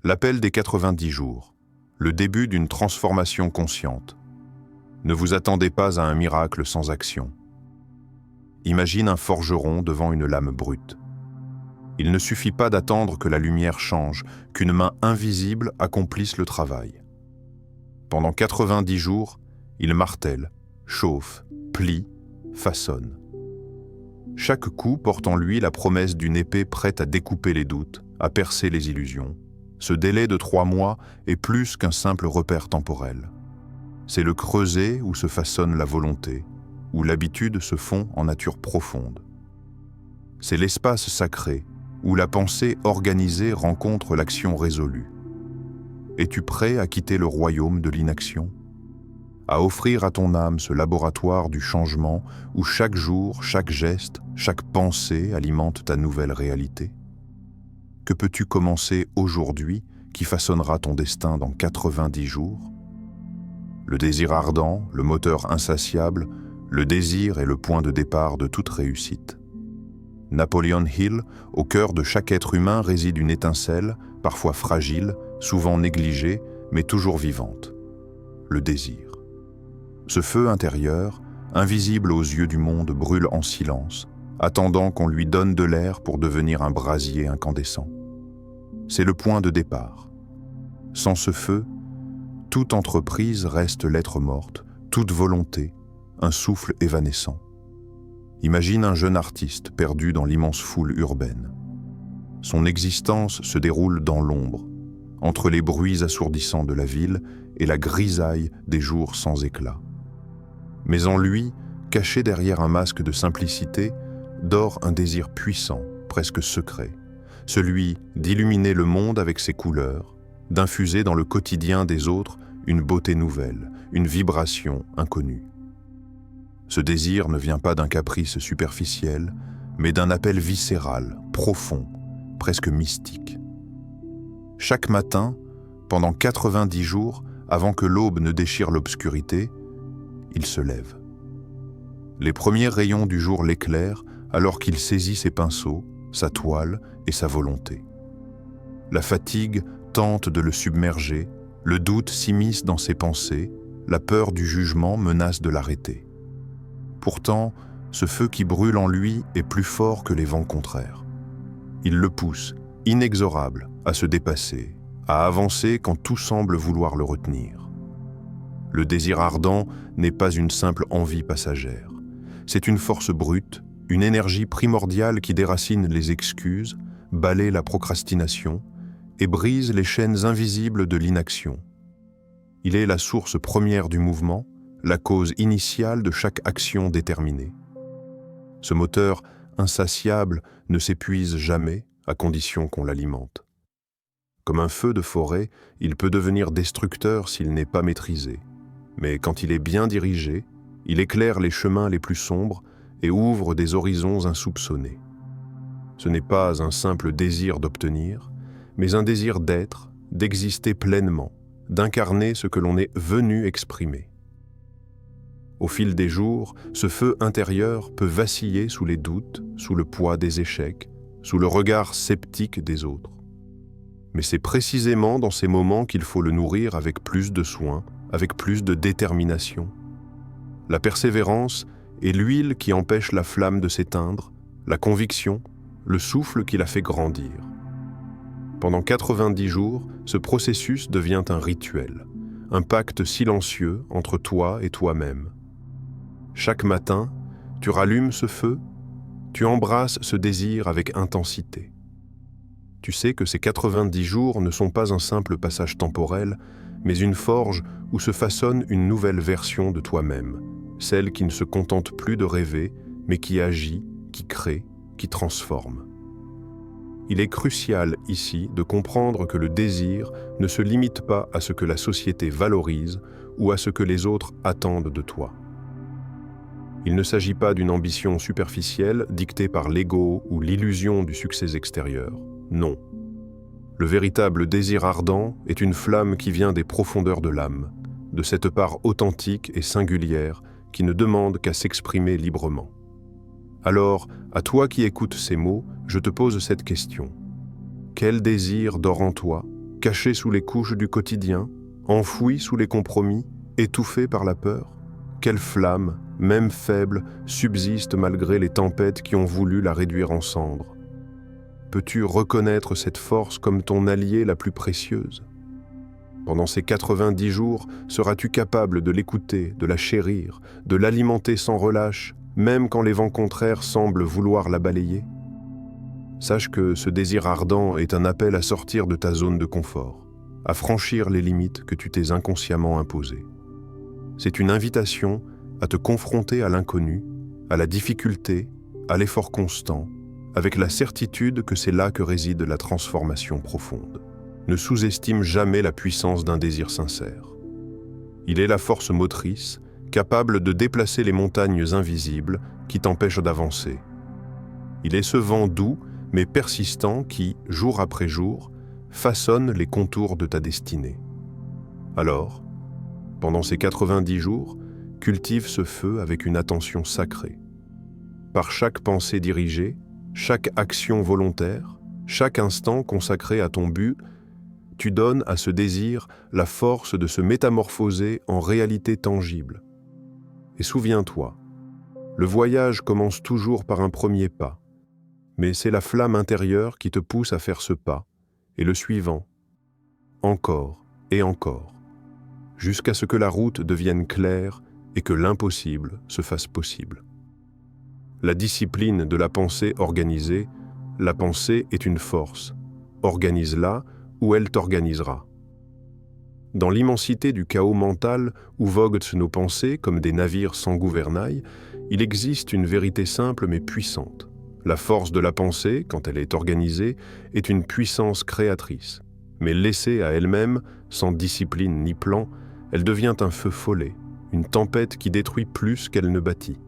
L'appel des 90 jours, le début d'une transformation consciente. Ne vous attendez pas à un miracle sans action. Imagine un forgeron devant une lame brute. Il ne suffit pas d'attendre que la lumière change, qu'une main invisible accomplisse le travail. Pendant 90 jours, il martèle, chauffe, plie, façonne. Chaque coup porte en lui la promesse d'une épée prête à découper les doutes, à percer les illusions. Ce délai de 3 mois est plus qu'un simple repère temporel. C'est le creuset où se façonne la volonté, où l'habitude se fond en nature profonde. C'est l'espace sacré où la pensée organisée rencontre l'action résolue. Es-tu prêt à quitter le royaume de l'inaction? À offrir à ton âme ce laboratoire du changement où chaque jour, chaque geste, chaque pensée alimente ta nouvelle réalité? Que peux-tu commencer aujourd'hui qui façonnera ton destin dans 90 jours? Le désir ardent, le moteur insatiable, le désir est le point de départ de toute réussite. Napoleon Hill, au cœur de chaque être humain réside une étincelle, parfois fragile, souvent négligée, mais toujours vivante. Le désir. Ce feu intérieur, invisible aux yeux du monde, brûle en silence, attendant qu'on lui donne de l'air pour devenir un brasier incandescent. C'est le point de départ. Sans ce feu, toute entreprise reste lettre morte, toute volonté, un souffle évanescent. Imagine un jeune artiste perdu dans l'immense foule urbaine. Son existence se déroule dans l'ombre, entre les bruits assourdissants de la ville et la grisaille des jours sans éclat. Mais en lui, caché derrière un masque de simplicité, dort un désir puissant, presque secret, celui d'illuminer le monde avec ses couleurs, d'infuser dans le quotidien des autres une beauté nouvelle, une vibration inconnue. Ce désir ne vient pas d'un caprice superficiel, mais d'un appel viscéral, profond, presque mystique. Chaque matin, pendant 90 jours, avant que l'aube ne déchire l'obscurité, il se lève. Les premiers rayons du jour l'éclairent alors qu'il saisit ses pinceaux, sa toile et sa volonté. La fatigue tente de le submerger, le doute s'immisce dans ses pensées, la peur du jugement menace de l'arrêter. Pourtant, ce feu qui brûle en lui est plus fort que les vents contraires. Il le pousse, inexorable, à se dépasser, à avancer quand tout semble vouloir le retenir. Le désir ardent n'est pas une simple envie passagère. C'est une force brute, une énergie primordiale qui déracine les excuses, balaie la procrastination et brise les chaînes invisibles de l'inaction. Il est la source première du mouvement, la cause initiale de chaque action déterminée. Ce moteur insatiable ne s'épuise jamais à condition qu'on l'alimente. Comme un feu de forêt, il peut devenir destructeur s'il n'est pas maîtrisé. Mais quand il est bien dirigé, il éclaire les chemins les plus sombres et ouvre des horizons insoupçonnés. Ce n'est pas un simple désir d'obtenir, mais un désir d'être, d'exister pleinement, d'incarner ce que l'on est venu exprimer. Au fil des jours, ce feu intérieur peut vaciller sous les doutes, sous le poids des échecs, sous le regard sceptique des autres. Mais c'est précisément dans ces moments qu'il faut le nourrir avec plus de soin, avec plus de détermination. La persévérance est l'huile qui empêche la flamme de s'éteindre, la conviction, le souffle qui la fait grandir. Pendant 90 jours, ce processus devient un rituel, un pacte silencieux entre toi et toi-même. Chaque matin, tu rallumes ce feu, tu embrasses ce désir avec intensité. Tu sais que ces 90 jours ne sont pas un simple passage temporel, mais une forge où se façonne une nouvelle version de toi-même, celle qui ne se contente plus de rêver, mais qui agit, qui crée, qui transforme. Il est crucial ici de comprendre que le désir ne se limite pas à ce que la société valorise ou à ce que les autres attendent de toi. Il ne s'agit pas d'une ambition superficielle dictée par l'ego ou l'illusion du succès extérieur. Non. Le véritable désir ardent est une flamme qui vient des profondeurs de l'âme, de cette part authentique et singulière qui ne demande qu'à s'exprimer librement. Alors, à toi qui écoutes ces mots, je te pose cette question. Quel désir dort en toi? caché sous les couches du quotidien, enfoui sous les compromis, étouffé par la peur? Quelle flamme, même faible, subsiste malgré les tempêtes qui ont voulu la réduire en cendres? Peux-tu reconnaître cette force comme ton allié la plus précieuse? Pendant ces 90 jours, seras-tu capable de l'écouter, de la chérir, de l'alimenter sans relâche, même quand les vents contraires semblent vouloir la balayer? Sache que ce désir ardent est un appel à sortir de ta zone de confort, à franchir les limites que tu t'es inconsciemment imposées. C'est une invitation à te confronter à l'inconnu, à la difficulté, à l'effort constant, avec la certitude que c'est là que réside la transformation profonde. Ne sous-estime jamais la puissance d'un désir sincère. Il est la force motrice, capable de déplacer les montagnes invisibles qui t'empêchent d'avancer. Il est ce vent doux mais persistant qui, jour après jour, façonne les contours de ta destinée. Alors, pendant ces 90 jours, cultive ce feu avec une attention sacrée. Par chaque pensée dirigée, chaque action volontaire, chaque instant consacré à ton but, tu donnes à ce désir la force de se métamorphoser en réalité tangible. Et souviens-toi, le voyage commence toujours par un premier pas, mais c'est la flamme intérieure qui te pousse à faire ce pas, et le suivant, encore et encore, jusqu'à ce que la route devienne claire et que l'impossible se fasse possible. La discipline de la pensée organisée, la pensée est une force. Organise-la ou elle t'organisera. Dans l'immensité du chaos mental où voguent nos pensées comme des navires sans gouvernail, il existe une vérité simple mais puissante. La force de la pensée, quand elle est organisée, est une puissance créatrice. Mais laissée à elle-même, sans discipline ni plan, elle devient un feu follet, une tempête qui détruit plus qu'elle ne bâtit.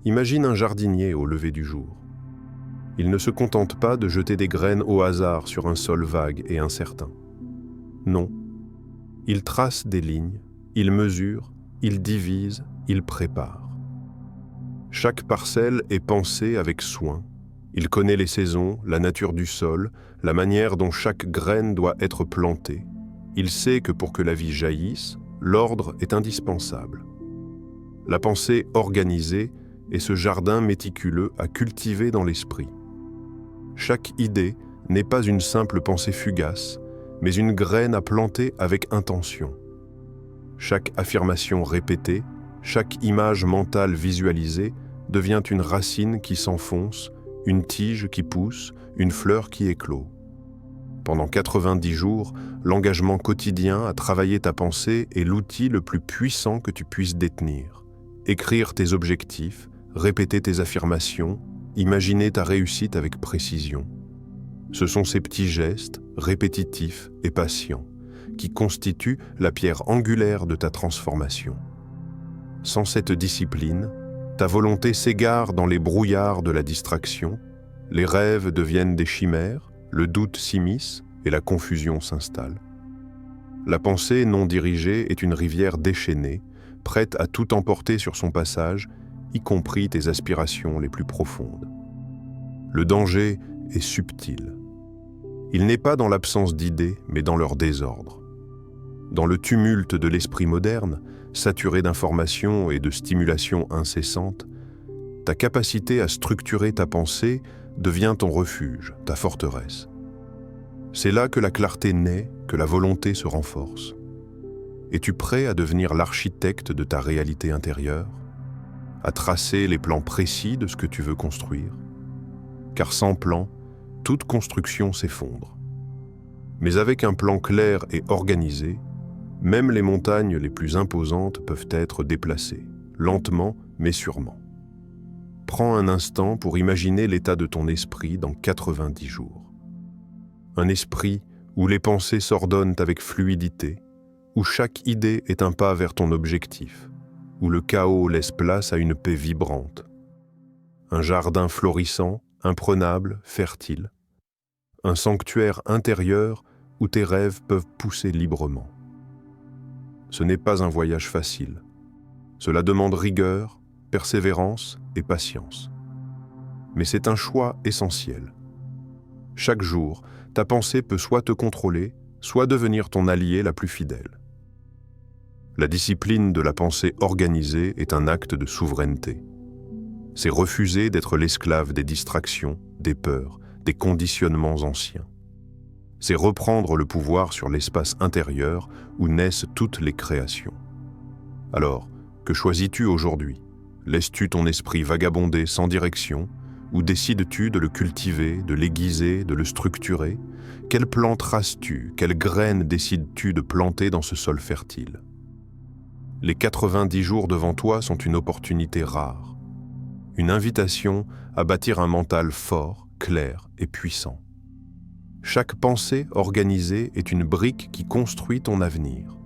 Imagine un jardinier au lever du jour. Il ne se contente pas de jeter des graines au hasard sur un sol vague et incertain. Non, il trace des lignes, il mesure, il divise, il prépare. Chaque parcelle est pensée avec soin. Il connaît les saisons, la nature du sol, la manière dont chaque graine doit être plantée. Il sait que pour que la vie jaillisse, l'ordre est indispensable. La pensée organisée est ce jardin méticuleux à cultiver dans l'esprit. Chaque idée n'est pas une simple pensée fugace, mais une graine à planter avec intention. Chaque affirmation répétée, chaque image mentale visualisée devient une racine qui s'enfonce, une tige qui pousse, une fleur qui éclot. Pendant 90 jours, l'engagement quotidien à travailler ta pensée est l'outil le plus puissant que tu puisses détenir. Écrire tes objectifs, répéter tes affirmations, imaginer ta réussite avec précision. Ce sont ces petits gestes, répétitifs et patients, qui constituent la pierre angulaire de ta transformation. Sans cette discipline, ta volonté s'égare dans les brouillards de la distraction, les rêves deviennent des chimères, le doute s'immisce et la confusion s'installe. La pensée non dirigée est une rivière déchaînée, prête à tout emporter sur son passage, y compris tes aspirations les plus profondes. Le danger est subtil. Il n'est pas dans l'absence d'idées, mais dans leur désordre. Dans le tumulte de l'esprit moderne, saturé d'informations et de stimulations incessantes, ta capacité à structurer ta pensée devient ton refuge, ta forteresse. C'est là que la clarté naît, que la volonté se renforce. Es-tu prêt à devenir l'architecte de ta réalité intérieure, à tracer les plans précis de ce que tu veux construire? Car sans plan, toute construction s'effondre. Mais avec un plan clair et organisé, même les montagnes les plus imposantes peuvent être déplacées, lentement mais sûrement. Prends un instant pour imaginer l'état de ton esprit dans 90 jours. Un esprit où les pensées s'ordonnent avec fluidité, où chaque idée est un pas vers ton objectif, où le chaos laisse place à une paix vibrante. Un jardin florissant, imprenable, fertile. Un sanctuaire intérieur où tes rêves peuvent pousser librement. Ce n'est pas un voyage facile. Cela demande rigueur, persévérance et patience. Mais c'est un choix essentiel. Chaque jour, ta pensée peut soit te contrôler, soit devenir ton allié la plus fidèle. La discipline de la pensée organisée est un acte de souveraineté. C'est refuser d'être l'esclave des distractions, des peurs, des conditionnements anciens. C'est reprendre le pouvoir sur l'espace intérieur où naissent toutes les créations. Alors, que choisis-tu aujourd'hui? Laisses-tu ton esprit vagabonder sans direction ou décides-tu de le cultiver, de l'aiguiser, de le structurer? Quel plan traces-tu? Quelles graines décides-tu de planter dans ce sol fertile? Les 90 jours devant toi sont une opportunité rare, une invitation à bâtir un mental fort, clair et puissant. Chaque pensée organisée est une brique qui construit ton avenir.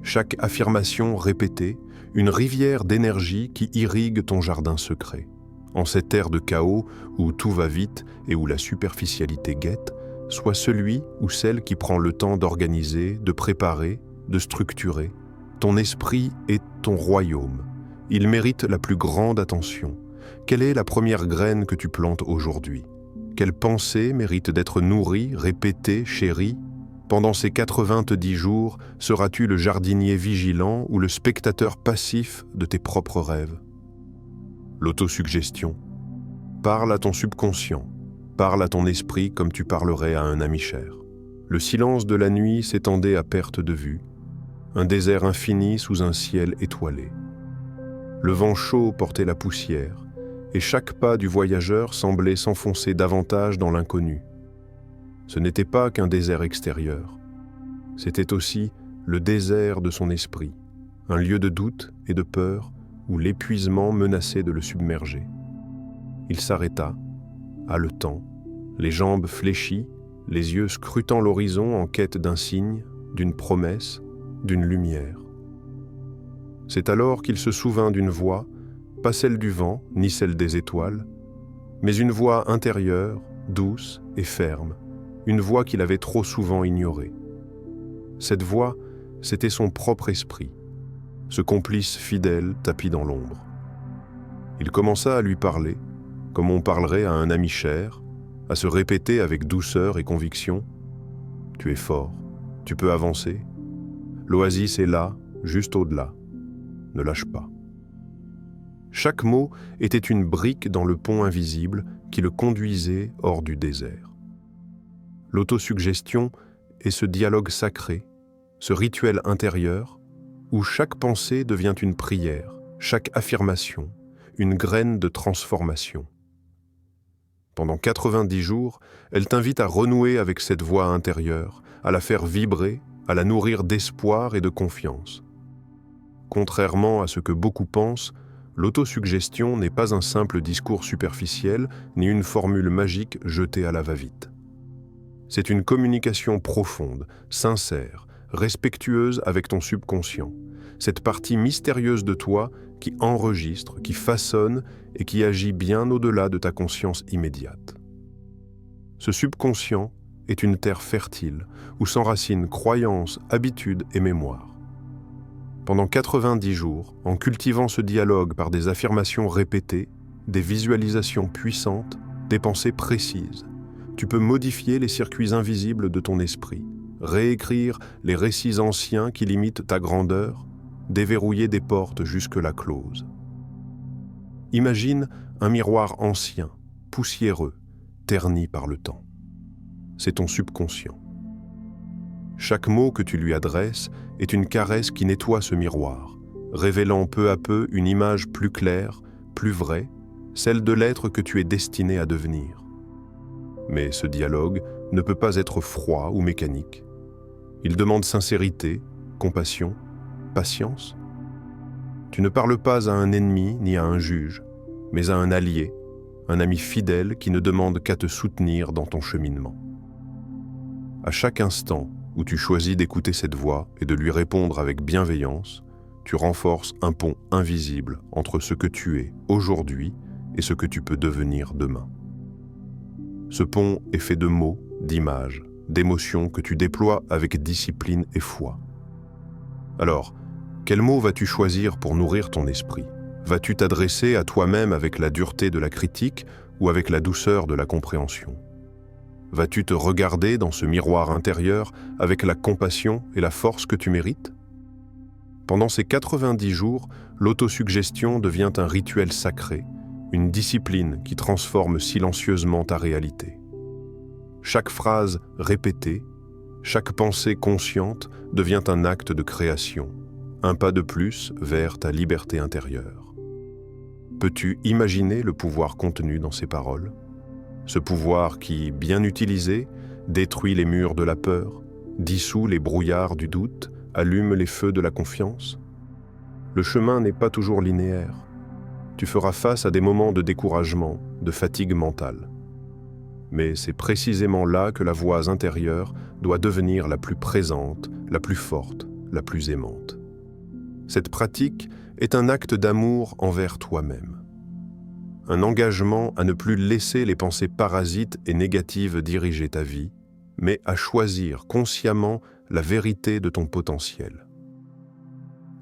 Chaque affirmation répétée, une rivière d'énergie qui irrigue ton jardin secret. En cette ère de chaos où tout va vite et où la superficialité guette, sois celui ou celle qui prend le temps d'organiser, de préparer, de structurer. Ton esprit est ton royaume. Il mérite la plus grande attention. Quelle est la première graine que tu plantes aujourd'hui? Quelle pensée mérite d'être nourrie, répétée, chérie? Pendant ces 90 jours, seras-tu le jardinier vigilant ou le spectateur passif de tes propres rêves? L'autosuggestion. Parle à ton subconscient. Parle à ton esprit comme tu parlerais à un ami cher. Le silence de la nuit s'étendait à perte de vue. Un désert infini sous un ciel étoilé. Le vent chaud portait la poussière, et chaque pas du voyageur semblait s'enfoncer davantage dans l'inconnu. Ce n'était pas qu'un désert extérieur, c'était aussi le désert de son esprit, un lieu de doute et de peur où l'épuisement menaçait de le submerger. Il s'arrêta, haletant, les jambes fléchies, les yeux scrutant l'horizon en quête d'un signe, d'une promesse, d'une lumière. C'est alors qu'il se souvint d'une voix, pas celle du vent, ni celle des étoiles, mais une voix intérieure, douce et ferme, une voix qu'il avait trop souvent ignorée. Cette voix, c'était son propre esprit, ce complice fidèle tapi dans l'ombre. Il commença à lui parler, comme on parlerait à un ami cher, à se répéter avec douceur et conviction « Tu es fort, tu peux avancer, l'oasis est là, juste au-delà, ne lâche pas ». Chaque mot était une brique dans le pont invisible qui le conduisait hors du désert. L'autosuggestion est ce dialogue sacré, ce rituel intérieur où chaque pensée devient une prière, chaque affirmation, une graine de transformation. Pendant 90 jours, elle t'invite à renouer avec cette voix intérieure, à la faire vibrer, à la nourrir d'espoir et de confiance. Contrairement à ce que beaucoup pensent, l'autosuggestion n'est pas un simple discours superficiel ni une formule magique jetée à la va-vite. C'est une communication profonde, sincère, respectueuse avec ton subconscient, cette partie mystérieuse de toi qui enregistre, qui façonne et qui agit bien au-delà de ta conscience immédiate. Ce subconscient est une terre fertile où s'enracinent croyances, habitudes et mémoires. Pendant 90 jours, en cultivant ce dialogue par des affirmations répétées, des visualisations puissantes, des pensées précises, tu peux modifier les circuits invisibles de ton esprit, réécrire les récits anciens qui limitent ta grandeur, déverrouiller des portes jusque-là closes. Imagine un miroir ancien, poussiéreux, terni par le temps. C'est ton subconscient. Chaque mot que tu lui adresses est une caresse qui nettoie ce miroir, révélant peu à peu une image plus claire, plus vraie, celle de l'être que tu es destiné à devenir. Mais ce dialogue ne peut pas être froid ou mécanique. Il demande sincérité, compassion, patience. Tu ne parles pas à un ennemi ni à un juge, mais à un allié, un ami fidèle qui ne demande qu'à te soutenir dans ton cheminement. À chaque instant où tu choisis d'écouter cette voix et de lui répondre avec bienveillance, tu renforces un pont invisible entre ce que tu es aujourd'hui et ce que tu peux devenir demain. Ce pont est fait de mots, d'images, d'émotions que tu déploies avec discipline et foi. Alors, quels mots vas-tu choisir pour nourrir ton esprit? Vas-tu t'adresser à toi-même avec la dureté de la critique ou avec la douceur de la compréhension? Vas-tu te regarder dans ce miroir intérieur avec la compassion et la force que tu mérites? Pendant ces 90 jours, l'autosuggestion devient un rituel sacré, une discipline qui transforme silencieusement ta réalité. Chaque phrase répétée, chaque pensée consciente devient un acte de création, un pas de plus vers ta liberté intérieure. Peux-tu imaginer le pouvoir contenu dans ces paroles? Ce pouvoir qui, bien utilisé, détruit les murs de la peur, dissout les brouillards du doute, allume les feux de la confiance? Le chemin n'est pas toujours linéaire. Tu feras face à des moments de découragement, de fatigue mentale. Mais c'est précisément là que la voix intérieure doit devenir la plus présente, la plus forte, la plus aimante. Cette pratique est un acte d'amour envers toi-même. Un engagement à ne plus laisser les pensées parasites et négatives diriger ta vie, mais à choisir consciemment la vérité de ton potentiel.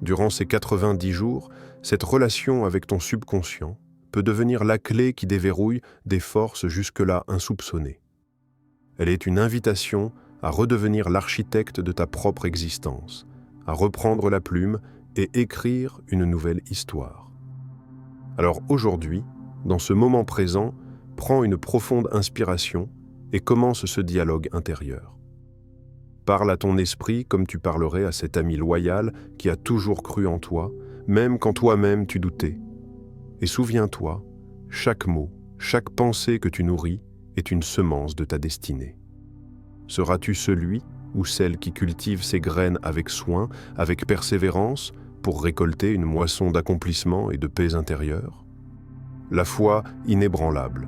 Durant ces 90 jours, cette relation avec ton subconscient peut devenir la clé qui déverrouille des forces jusque-là insoupçonnées. Elle est une invitation à redevenir l'architecte de ta propre existence, à reprendre la plume et écrire une nouvelle histoire. Alors aujourd'hui, dans ce moment présent, prends une profonde inspiration et commence ce dialogue intérieur. Parle à ton esprit comme tu parlerais à cet ami loyal qui a toujours cru en toi, même quand toi-même tu doutais. Et souviens-toi, chaque mot, chaque pensée que tu nourris est une semence de ta destinée. Seras-tu celui ou celle qui cultive ses graines avec soin, avec persévérance, pour récolter une moisson d'accomplissement et de paix intérieure? La foi inébranlable,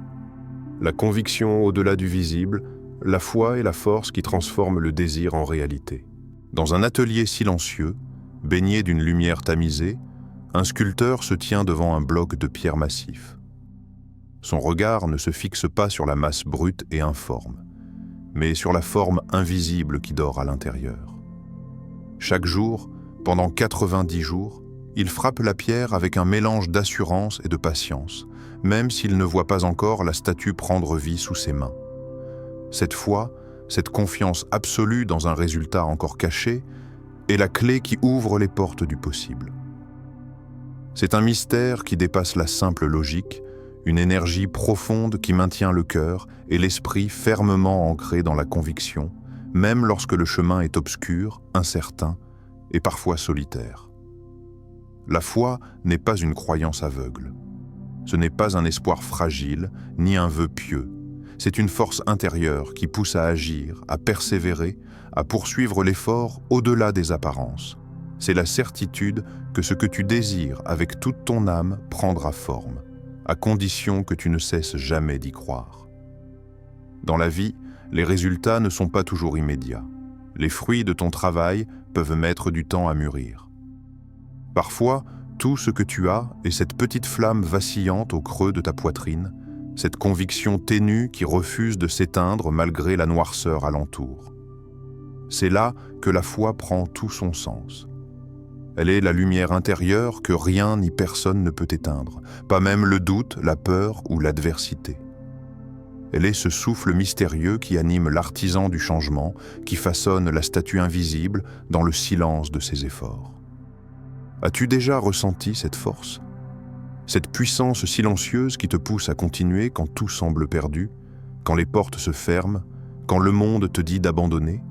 la conviction au-delà du visible, la foi est la force qui transforme le désir en réalité. Dans un atelier silencieux, baigné d'une lumière tamisée, un sculpteur se tient devant un bloc de pierre massif. Son regard ne se fixe pas sur la masse brute et informe, mais sur la forme invisible qui dort à l'intérieur. Chaque jour, pendant 90 jours, il frappe la pierre avec un mélange d'assurance et de patience, même s'il ne voit pas encore la statue prendre vie sous ses mains. Cette foi, cette confiance absolue dans un résultat encore caché, est la clé qui ouvre les portes du possible. C'est un mystère qui dépasse la simple logique, une énergie profonde qui maintient le cœur et l'esprit fermement ancrés dans la conviction, même lorsque le chemin est obscur, incertain et parfois solitaire. La foi n'est pas une croyance aveugle. Ce n'est pas un espoir fragile, ni un vœu pieux. C'est une force intérieure qui pousse à agir, à persévérer, à poursuivre l'effort au-delà des apparences. C'est la certitude que ce que tu désires avec toute ton âme prendra forme, à condition que tu ne cesses jamais d'y croire. Dans la vie, les résultats ne sont pas toujours immédiats. Les fruits de ton travail peuvent mettre du temps à mûrir. Parfois, tout ce que tu as est cette petite flamme vacillante au creux de ta poitrine, cette conviction ténue qui refuse de s'éteindre malgré la noirceur alentour. C'est là que la foi prend tout son sens. Elle est la lumière intérieure que rien ni personne ne peut éteindre, pas même le doute, la peur ou l'adversité. Elle est ce souffle mystérieux qui anime l'artisan du changement, qui façonne la statue invisible dans le silence de ses efforts. As-tu déjà ressenti cette force? Cette puissance silencieuse qui te pousse à continuer quand tout semble perdu, quand les portes se ferment, quand le monde te dit d'abandonner?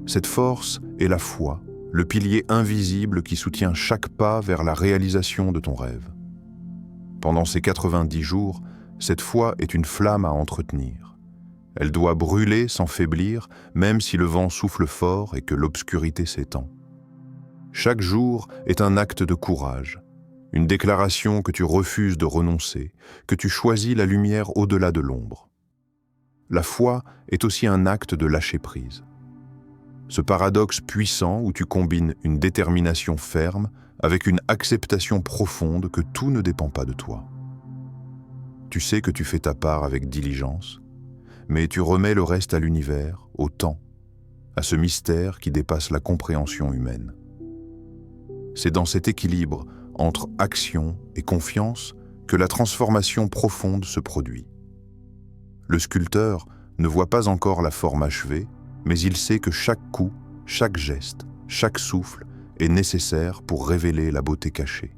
Cette force est la foi, le pilier invisible qui soutient chaque pas vers la réalisation de ton rêve. Pendant ces 90 jours, cette foi est une flamme à entretenir. Elle doit brûler sans faiblir, même si le vent souffle fort et que l'obscurité s'étend. Chaque jour est un acte de courage, une déclaration que tu refuses de renoncer, que tu choisis la lumière au-delà de l'ombre. La foi est aussi un acte de lâcher prise. Ce paradoxe puissant où tu combines une détermination ferme avec une acceptation profonde que tout ne dépend pas de toi. Tu sais que tu fais ta part avec diligence, mais tu remets le reste à l'univers, au temps, à ce mystère qui dépasse la compréhension humaine. C'est dans cet équilibre entre action et confiance que la transformation profonde se produit. Le sculpteur ne voit pas encore la forme achevée, mais il sait que chaque coup, chaque geste, chaque souffle est nécessaire pour révéler la beauté cachée.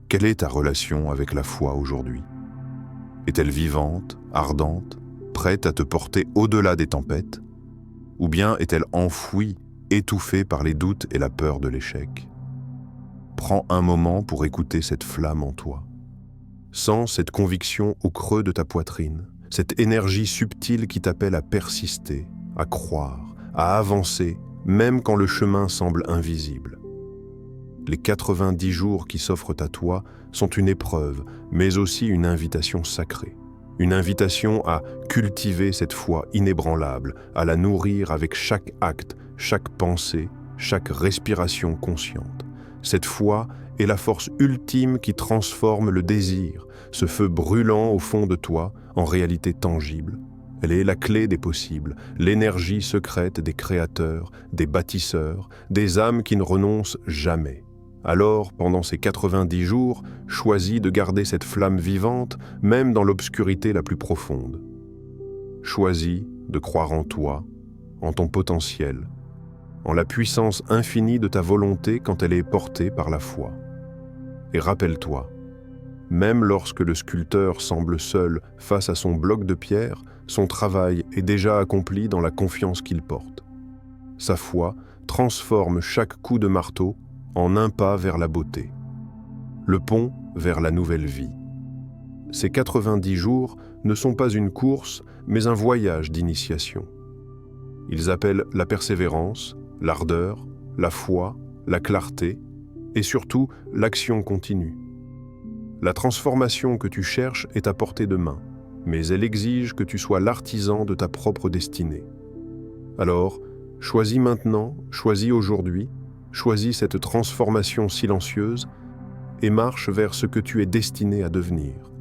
Quelle est ta relation avec la foi aujourd'hui? Est-elle vivante, ardente, prête à te porter au-delà des tempêtes? Ou bien est-elle enfouie, étouffée par les doutes et la peur de l'échec? Prends un moment pour écouter cette flamme en toi. Sens cette conviction au creux de ta poitrine, cette énergie subtile qui t'appelle à persister, à croire, à avancer, même quand le chemin semble invisible. Les 90 jours qui s'offrent à toi sont une épreuve, mais aussi une invitation sacrée. Une invitation à cultiver cette foi inébranlable, à la nourrir avec chaque acte, chaque pensée, chaque respiration consciente. Cette foi est la force ultime qui transforme le désir, ce feu brûlant au fond de toi, en réalité tangible. Elle est la clé des possibles, l'énergie secrète des créateurs, des bâtisseurs, des âmes qui ne renoncent jamais. Alors, pendant ces 90 jours, choisis de garder cette flamme vivante, même dans l'obscurité la plus profonde. Choisis de croire en toi, en ton potentiel, en la puissance infinie de ta volonté quand elle est portée par la foi. Et rappelle-toi, même lorsque le sculpteur semble seul face à son bloc de pierre, son travail est déjà accompli dans la confiance qu'il porte. Sa foi transforme chaque coup de marteau en un pas vers la beauté, le pont vers la nouvelle vie. Ces 90 jours ne sont pas une course, mais un voyage d'initiation. Ils appellent la persévérance, l'ardeur, la foi, la clarté et surtout l'action continue. La transformation que tu cherches est à portée de main, mais elle exige que tu sois l'artisan de ta propre destinée. Alors, choisis maintenant, choisis aujourd'hui, choisis cette transformation silencieuse et marche vers ce que tu es destiné à devenir.